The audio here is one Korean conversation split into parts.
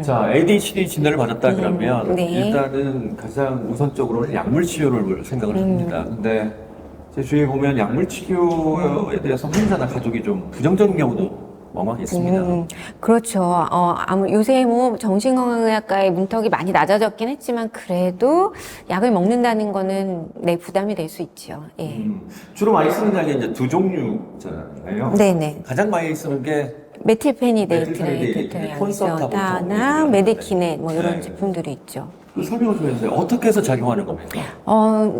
자, ADHD 진단을 받았다 그러면 네. 일단은 가장 우선적으로는 약물 치료를 생각을 합니다. 근데 제 주위에 보면 약물 치료에 대해서 환자나 가족이 좀 부정적인 경우도 멍하게 있습니다. 그렇죠. 요새 뭐 정신건강의학과의 문턱이 많이 낮아졌긴 했지만 그래도 약을 먹는다는 거는 내 부담이 될 수 있죠. 예. 주로 많이 쓰는 약이 이제 두 종류잖아요. 네네. 가장 많이 쓰는 게 메틸페니데이트, 콘서타부터 나 메디키넷 뭐 이런 네. 제품들이 있죠. 설명을 좀 해주세요. 어떻게 해서 작용하는 겁니까?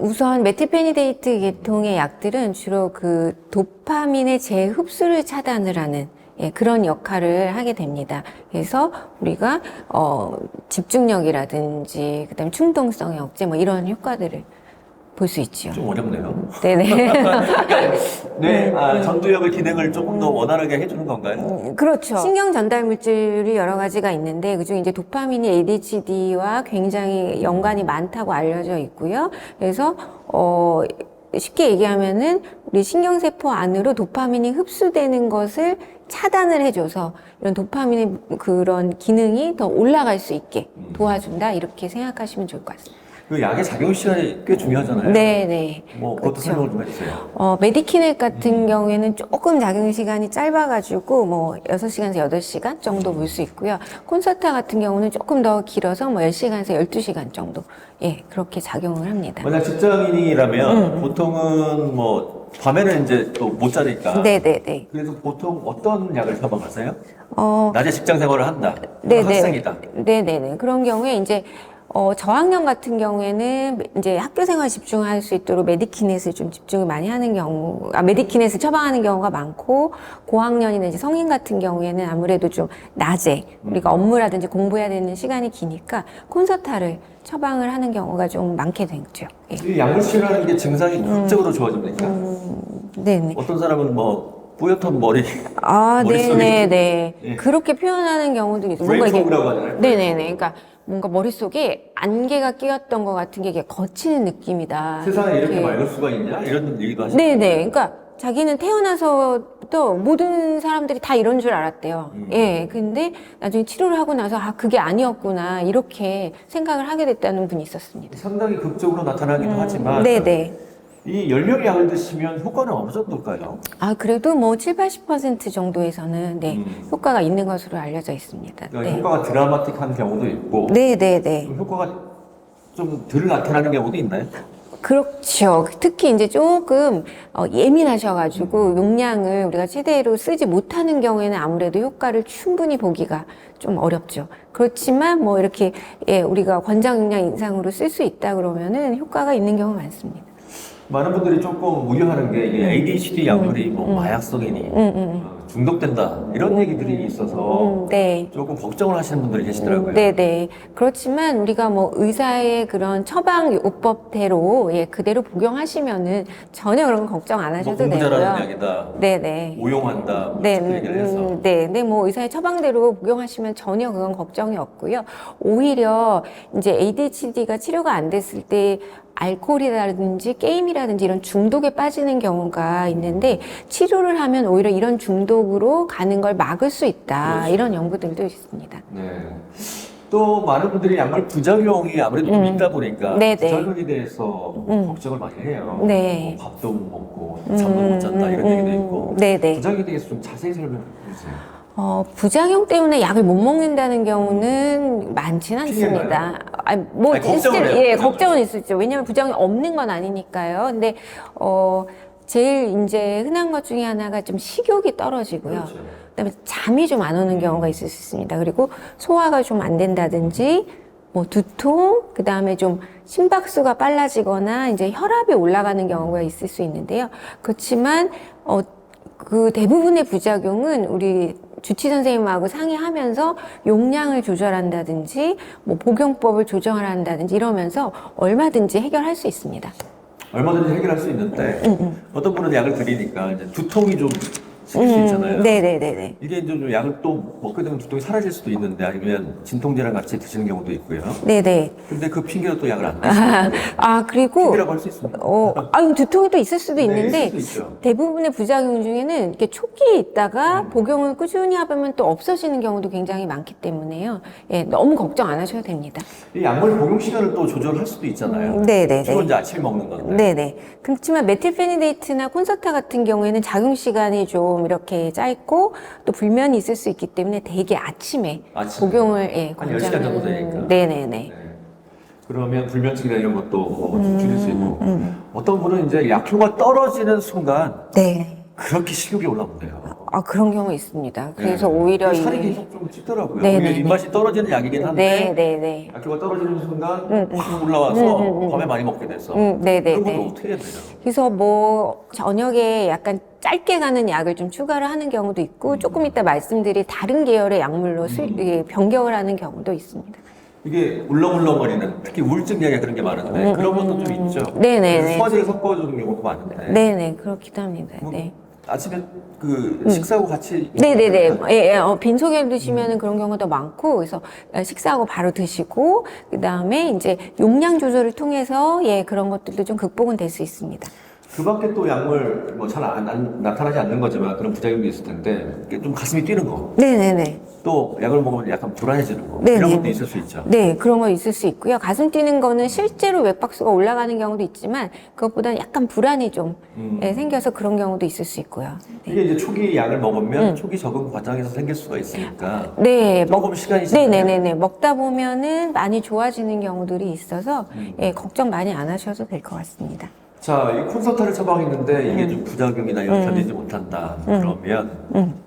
우선 메틸페니데이트 계통의 약들은 주로 그 도파민의 재흡수를 차단을 하는 그런 역할을 하게 됩니다. 그래서 우리가 집중력이라든지 그다음에 충동성의 억제 뭐 이런 효과들을 볼 수 있죠. 좀 어렵네요. 네네. 전두엽의 기능을 조금 더 원활하게 해주는 건가요? 그렇죠. 신경 전달 물질이 여러 가지가 있는데 그중에 이제 도파민이 ADHD와 굉장히 연관이 많다고 알려져 있고요. 그래서 쉽게 얘기하면은 우리 신경세포 안으로 도파민이 흡수되는 것을 차단을 해줘서 이런 도파민의 그런 기능이 더 올라갈 수 있게 도와준다 이렇게 생각하시면 좋을 것 같습니다. 그 약의 작용 시간이 꽤 중요하잖아요. 네네. 뭐 그것도 설명을 좀 해주세요. 메디키넷 같은 경우에는 조금 작용 시간이 짧아가지고 뭐 6시간에서 8시간 정도 볼 수 있고요. 콘서타 같은 경우는 조금 더 길어서 뭐 10시간에서 12시간 정도 그렇게 작용을 합니다. 만약 직장인이라면 보통은 뭐 밤에는 이제 또 못 자니까. 네네네. 그래서 보통 어떤 약을 처방하세요? 어, 낮에 직장 생활을 한다. 네네. 학생이다. 네네네. 그런 경우에 이제 저학년 같은 경우에는 이제 학교 생활 집중할 수 있도록 메디키넷을 좀 집중을 많이 하는 메디키넷을 처방하는 경우가 많고, 고학년이나 이제 성인 같은 경우에는 아무래도 좀 낮에 우리가 업무라든지 공부해야 되는 시간이 기니까 콘서타를 처방을 하는 경우가 좀 많게 되죠. 예. 이 약물 치료라는 게 증상이 극적으로 좋아집니까? 네네. 어떤 사람은 뭐 뿌옇던 머리, 아, 머릿속이- 네네네. 예. 그렇게 표현하는 경우도 있어요. 브레인포그라고 하잖아요. 네네네. 그러니까 뭔가 머릿속에 안개가 끼었던 것 같은 게 이게 거치는 느낌이다. 세상에 이렇게 맑을 수가 있냐? 이런 얘기도 하시죠. 네네. 그러니까 자기는 태어나서부터 모든 사람들이 다 이런 줄 알았대요. 예. 근데 나중에 치료를 하고 나서 그게 아니었구나. 이렇게 생각을 하게 됐다는 분이 있었습니다. 상당히 극적으로 나타나기도 하지만 네네. 이 연령의 약을 드시면 효과는 어느 정도일까요? 그래도 뭐 7, 80% 정도에서는 효과가 있는 것으로 알려져 있습니다. 그러니까 네. 효과가 드라마틱한 경우도 있고 네네네. 효과가 좀 덜 나타나는 경우도 있나요? 그렇죠. 특히 이제 조금 예민하셔가지고 용량을 우리가 최대로 쓰지 못하는 경우에는 아무래도 효과를 충분히 보기가 좀 어렵죠. 그렇지만 뭐 이렇게 우리가 권장 용량 이상으로 쓸 수 있다 그러면은 효과가 있는 경우가 많습니다. 많은 분들이 조금 우려하는 게 이게 ADHD 약물이 뭐 마약성이니 중독된다 이런 얘기들이 있어서 네. 조금 걱정을 하시는 분들이 계시더라고요. 네네. 그렇지만 우리가 뭐 의사의 그런 처방 요법대로 그대로 복용하시면은 전혀 그런 거 걱정 안 뭐 하셔도 공부잘하는 되고요. 약이다, 네네. 오용한다, 뭐 네, 그렇게 얘기를 해서 네, 뭐 의사의 처방대로 복용하시면 전혀 그건 걱정이 없고요. 오히려 이제 ADHD가 치료가 안 됐을 때 알코올이라든지 게임이라든지 이런 중독에 빠지는 경우가 있는데 치료를 하면 오히려 이런 중독으로 가는 걸 막을 수 있다. 그렇죠. 이런 연구들도 있습니다. 네. 또 많은 분들이 약물 부작용이 아무래도 좀 있다 보니까 네네. 부작용에 대해서 걱정을 많이 해요. 네. 뭐 밥도 못 먹고 잠도 못 잔다 이런 얘기도 있고 네네. 부작용에 대해서 좀 자세히 설명해 주세요. 부작용 때문에 약을 못 먹는다는 경우는 많지는 않습니다. 뭐, 걱정은 해요, 예, 부작용. 걱정은 있었죠. 왜냐면 부작용이 없는 건 아니니까요. 근데, 제일 이제 흔한 것 중에 하나가 좀 식욕이 떨어지고요. 그렇죠. 그다음에 잠이 좀 안 오는 경우가 있을 수 있습니다. 그리고 소화가 좀 안 된다든지, 뭐 두통, 그 다음에 좀 심박수가 빨라지거나 이제 혈압이 올라가는 경우가 있을 수 있는데요. 그렇지만, 그 대부분의 부작용은 우리 주치 선생님하고 상의하면서 용량을 조절한다든지 뭐 복용법을 조정을 한다든지 이러면서 얼마든지 해결할 수 있습니다. 얼마든지 해결할 수 있는데 어떤 분은 약을 드리니까 이제 두통이 좀 생길 수 있잖아요. 네네네네. 이게 이제 좀 약을 또 먹게 되면 두통이 사라질 수도 있는데 아니면 진통제랑 같이 드시는 경우도 있고요. 네네. 근데 그 핑계로 또 약을 안 드시고 그리고, 핑계라고 할 수 있습니다. 두통이 또 있을 수도 네, 있는데, 있을 수 있죠. 대부분의 부작용 중에는 이렇게 초기에 있다가 복용을 꾸준히 하면 또 없어지는 경우도 굉장히 많기 때문에요. 예, 너무 걱정 안 하셔도 됩니다. 이 약물 복용 시간을 또 조절할 수도 있잖아요. 네네네. 주로 이제 아침에 먹는 건데. 네네. 그렇지만 메틸페니데이트나 콘서타 같은 경우에는 작용 시간이 좀 이렇게 짧고 또 불면이 있을 수 있기 때문에 되게 아침에 복용을 한 10시간 정도 되니까. 네네네. 네. 그러면 불면증이나 이런 것도 좀 줄일 수 있고 어떤 분은 이제 약효가 떨어지는 순간 네. 그렇게 식욕이 올라온대요. 그런 경우 있습니다. 그래서 네. 오히려 살이 계속 좀 찌더라고요. 네, 오히려 네, 입맛이 떨어지는 약이긴 한데 네네네. 약효가 떨어지는 순간 확 올라와서 밤에 많이 먹게 돼서 네네네. 그런 것도 어떻게 해야 되나? 그래서 뭐 저녁에 약간 짧게 가는 약을 좀 추가를 하는 경우도 있고 조금 이따 말씀드릴 다른 계열의 약물로 변경을 하는 경우도 있습니다. 이게 울렁울렁거리는 특히 우울증 약에 그런 게 많은데 그런 것도 좀 있죠. 네네네. 소화제를 섞어주는 경우도 많은데 네네, 그렇기도 합니다. 네. 아침에 그 식사하고 같이 네네네. 빈속에 드시면은 그런 경우도 많고, 그래서 식사하고 바로 드시고, 그 다음에 이제 용량 조절을 통해서 그런 것들도 좀 극복은 될 수 있습니다. 그 밖에 또 약물 뭐 잘 나타나지 않는 거지만 그런 부작용도 있을 텐데 이게 좀 가슴이 뛰는 거, 네네네. 또 약을 먹으면 약간 불안해지는 거 네네. 이런 것도 있을 수 있죠. 네, 그런 거 있을 수 있고요. 가슴 뛰는 거는 실제로 맥박수가 올라가는 경우도 있지만, 그것보다는 약간 불안이 좀 생겨서 그런 경우도 있을 수 있고요. 네. 이게 이제 초기 약을 먹으면 초기 적응 과정에서 생길 수가 있으니까 네, 조금 시간이 지나면 네네네네. 먹다 보면은 많이 좋아지는 경우들이 있어서, 걱정 많이 안 하셔도 될 것 같습니다. 자, 이 콘서트를 처방했는데 이게 좀 부작용이나 견디지 못한다. 그러면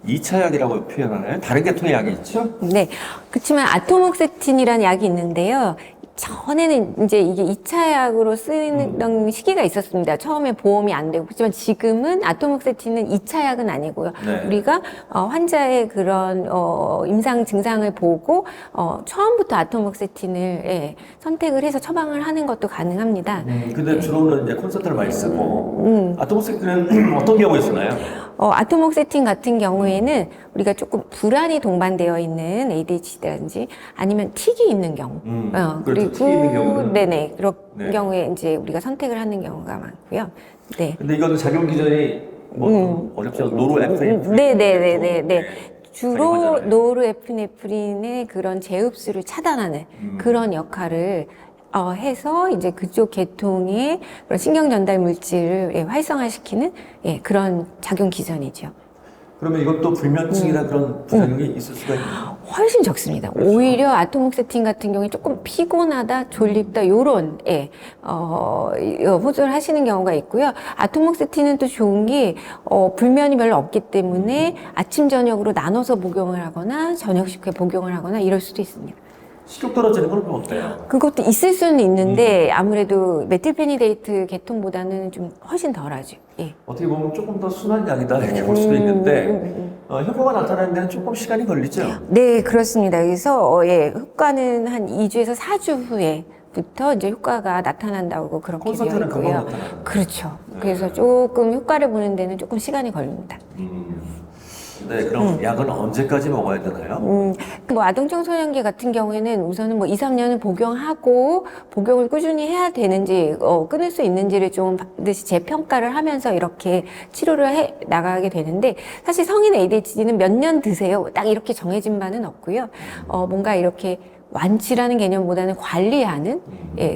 2차 약이라고 표현하나요? 다른 계통의 약이 있죠? 네. 그렇지만 아토목세틴이라는 약이 있는데요. 전에는 이제 이게 2차 약으로 쓰이는 시기가 있었습니다. 처음에 보험이 안 되고. 그렇지만 지금은 아토목세틴은 2차 약은 아니고요. 네. 우리가 환자의 그런 임상 증상을 보고 처음부터 아토목세틴을 선택을 해서 처방을 하는 것도 가능합니다. 근데 주로는 이제 콘서트를 많이 쓰고 아토모스는 어떤 경우에 쓰나요? 아토목세틴 같은 경우에는 우리가 조금 불안이 동반되어 있는 ADHD라든지 아니면 틱이 있는 경우. 그렇죠. 틱이 있는 경우는. 네네. 그런 네. 경우에 이제 우리가 선택을 하는 경우가 많고요. 네. 근데 이거는 작용 기전이 뭐 어렵죠. 노르에프네프린. 네네네네. 주로 사용하잖아요. 노르에피네프린의 그런 제흡수를 차단하는 그런 역할을 해서 이제 그쪽 계통의 그런 신경 전달 물질을 활성화시키는 그런 작용 기전이죠. 그러면 이것도 불면증이나 그런 부작용이 있을 수가 있나요? 훨씬 적습니다. 그렇죠. 오히려 아토목세틴 같은 경우에 조금 피곤하다, 졸립다, 요런, 호소를 하시는 경우가 있고요. 아토목세틴은 또 좋은 게, 불면이 별로 없기 때문에 아침, 저녁으로 나눠서 복용을 하거나, 저녁 식후에 복용을 하거나 이럴 수도 있습니다. 식욕 떨어지는 건 어때요? 그것도 있을 수는 있는데, 아무래도 메틸페니데이트 계통보다는 좀 훨씬 덜하죠. 예. 어떻게 보면 조금 더 순한 약이다 이렇게 볼 수도 있는데 효과가 나타나는 데는 조금 시간이 걸리죠? 네, 그렇습니다. 그래서 효과는 한 2주에서 4주 후에부터 이제 효과가 나타난다고 그렇게 되어 콘서트는 금방 있고요. 나타나는 그렇죠. 네. 그래서 조금 효과를 보는 데는 조금 시간이 걸립니다. 네, 그럼 약은 언제까지 먹어야 되나요? 뭐 아동 청소년기 같은 경우에는 우선은 뭐 2, 3년을 복용하고 복용을 꾸준히 해야 되는지 끊을 수 있는지를 좀 반드시 재평가를 하면서 이렇게 치료를 해 나가게 되는데 사실 성인 ADHD는 몇 년 드세요. 딱 이렇게 정해진 바는 없고요. 뭔가 이렇게 완치라는 개념보다는 관리하는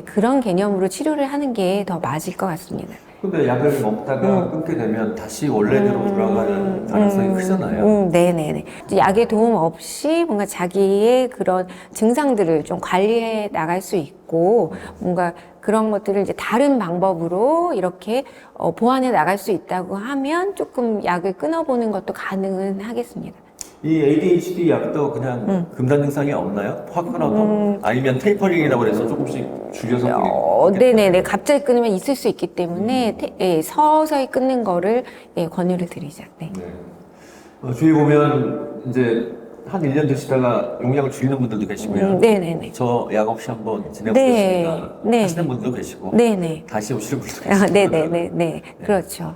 그런 개념으로 치료를 하는 게 더 맞을 것 같습니다. 근데 약을 먹다가 끊게 되면 다시 원래대로 돌아가는 가능성이 크잖아요. 네네네. 약의 도움 없이 뭔가 자기의 그런 증상들을 좀 관리해 나갈 수 있고, 뭔가 그런 것들을 이제 다른 방법으로 이렇게 보완해 나갈 수 있다고 하면 조금 약을 끊어보는 것도 가능은 하겠습니다. 이 ADHD 약도 그냥 금단 증상이 없나요? 확 끊어도? 아니면 테이퍼링이라고 해서 조금씩 줄여서 네네네. 갑자기 끊으면 있을 수 있기 때문에 서서히 끊는 거를 권유를 드리죠. 네. 네. 주위에 보면 이제 한 1년 드시다가 용량을 줄이는 분들도 계시고요. 네네네. 저 약 없이 한번 지내보겠습니다 네. 하시는 분도 계시고 네네. 다시 오시는 분도 계시고 네네네. 네. 그렇죠.